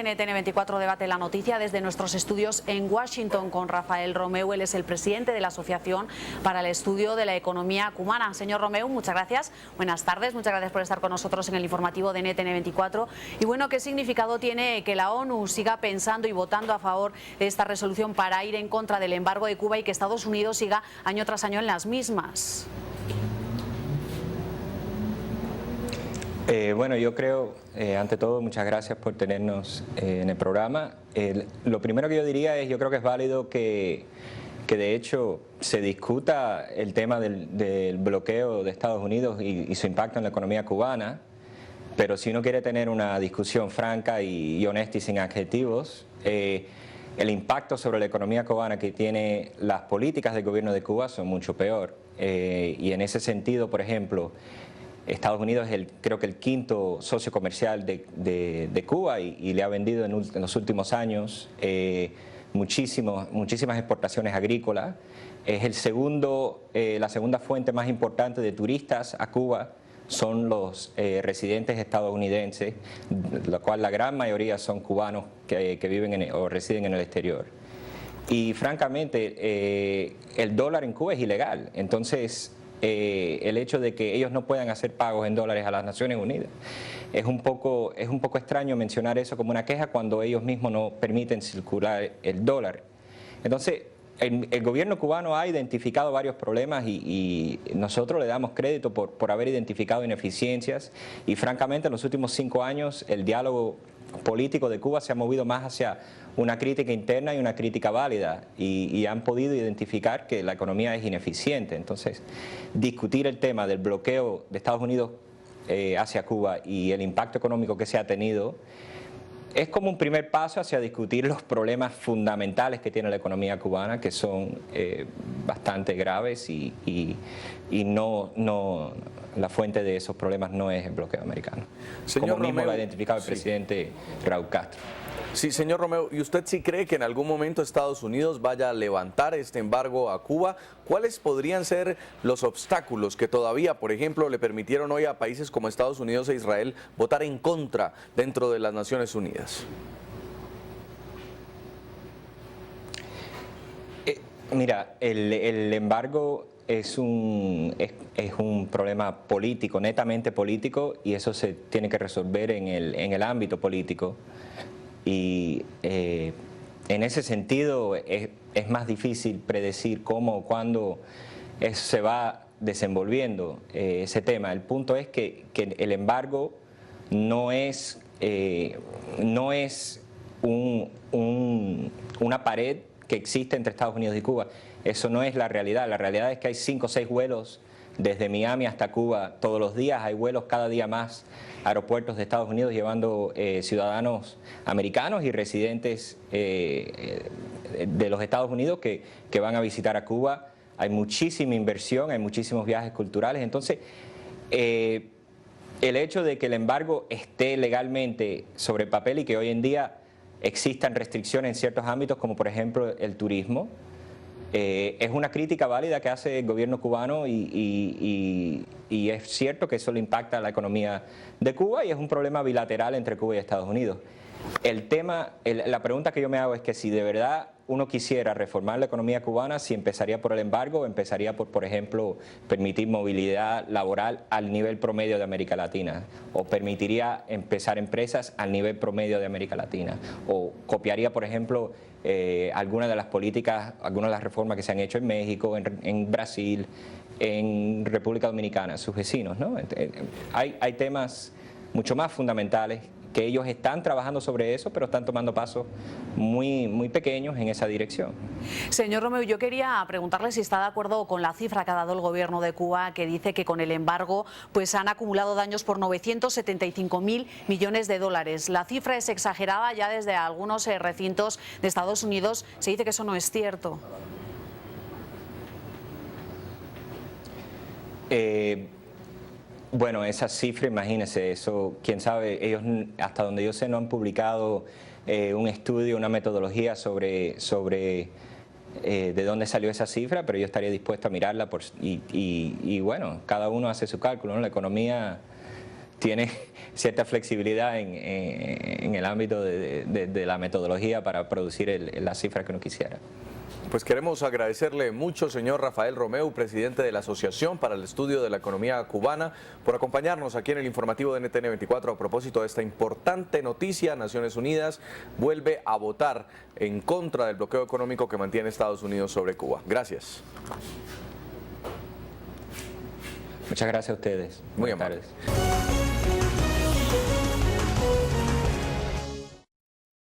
NTN 24 debate la noticia desde nuestros estudios en Washington con Rafael Romeu. Él es el presidente de la Asociación para el Estudio de la Economía Cubana. Señor Romeu, muchas gracias. Buenas tardes, muchas gracias por estar con nosotros en el informativo de NTN 24. Y bueno, ¿qué significado tiene que la ONU siga pensando y votando a favor de esta resolución para ir en contra del embargo de Cuba y que Estados Unidos siga año tras año en las mismas? Bueno, yo creo, ante todo, muchas gracias por tenernos en el programa. Lo primero que yo diría es, yo creo que es válido que de hecho se discuta el tema del bloqueo de Estados Unidos y su impacto en la economía cubana, pero si uno quiere tener una discusión franca y honesta y sin adjetivos, el impacto sobre la economía cubana que tiene las políticas del gobierno de Cuba son mucho peor. Y en ese sentido, por ejemplo, Estados Unidos es creo que el quinto socio comercial de Cuba y le ha vendido en los últimos años muchísimas exportaciones agrícolas. Es la segunda fuente más importante de turistas a Cuba son los residentes estadounidenses, lo cual la gran mayoría son cubanos que viven o residen en el exterior. Y francamente el dólar en Cuba es ilegal, entonces el hecho de que ellos no puedan hacer pagos en dólares a las Naciones Unidas es un poco extraño mencionar eso como una queja cuando ellos mismos no permiten circular el dólar. Entonces el gobierno cubano ha identificado varios problemas y nosotros le damos crédito por haber identificado ineficiencias y francamente en los últimos 5 años el diálogo político de Cuba se ha movido más hacia una crítica interna y una crítica válida y han podido identificar que la economía es ineficiente. Entonces, discutir el tema del bloqueo de Estados Unidos hacia Cuba y el impacto económico que se ha tenido es como un primer paso hacia discutir los problemas fundamentales que tiene la economía cubana, que son bastante graves y la fuente de esos problemas no es el bloqueo americano. Señor como mismo Romeu, lo ha identificado el presidente Raúl Castro. Sí, señor Romeu, ¿y usted sí cree que en algún momento Estados Unidos vaya a levantar este embargo a Cuba? ¿Cuáles podrían ser los obstáculos que todavía, por ejemplo, le permitieron hoy a países como Estados Unidos e Israel votar en contra dentro de las Naciones Unidas? Mira, el embargo es un problema político, netamente político, y eso se tiene que resolver en el ámbito político. Y en ese sentido es más difícil predecir cómo o cuándo se va desenvolviendo ese tema. El punto es que el embargo no es una pared que existe entre Estados Unidos y Cuba. Eso no es la realidad. La realidad es que hay 5 o 6 vuelos desde Miami hasta Cuba todos los días. Hay vuelos cada día más a aeropuertos de Estados Unidos llevando ciudadanos americanos y residentes de los Estados Unidos que van a visitar a Cuba. Hay muchísima inversión, hay muchísimos viajes culturales. Entonces, el hecho de que el embargo esté legalmente sobre el papel y que hoy en día existan restricciones en ciertos ámbitos, como por ejemplo el turismo, es una crítica válida que hace el gobierno cubano y es cierto que eso le impacta a la economía de Cuba y es un problema bilateral entre Cuba y Estados Unidos. La pregunta que yo me hago es que si de verdad uno quisiera reformar la economía cubana, si empezaría por el embargo o empezaría por ejemplo, permitir movilidad laboral al nivel promedio de América Latina, o permitiría empezar empresas al nivel promedio de América Latina, o copiaría, por ejemplo, algunas de las políticas, algunas de las reformas que se han hecho en México, en Brasil, en República Dominicana, sus vecinos, ¿no? Hay temas mucho más fundamentales que ellos están trabajando sobre eso, pero están tomando pasos muy pequeños en esa dirección. Señor Romeu, yo quería preguntarle si está de acuerdo con la cifra que ha dado el gobierno de Cuba, que dice que con el embargo pues han acumulado daños por 975.000 millones de dólares. La cifra es exagerada, ya desde algunos recintos de Estados Unidos se dice que eso no es cierto. Bueno, esa cifra, imagínense, eso, quién sabe, ellos hasta donde yo sé no han publicado un estudio, una metodología sobre de dónde salió esa cifra, pero yo estaría dispuesto a mirarla y bueno, cada uno hace su cálculo, ¿no? La economía tiene cierta flexibilidad en el ámbito de la metodología para producir las cifras que uno quisiera. Pues queremos agradecerle mucho, señor Rafael Romeu, presidente de la Asociación para el Estudio de la Economía Cubana, por acompañarnos aquí en el informativo de NTN 24 a propósito de esta importante noticia. Naciones Unidas vuelve a votar en contra del bloqueo económico que mantiene Estados Unidos sobre Cuba. Gracias. Muchas gracias a ustedes. Muy Buenas amable. tardes.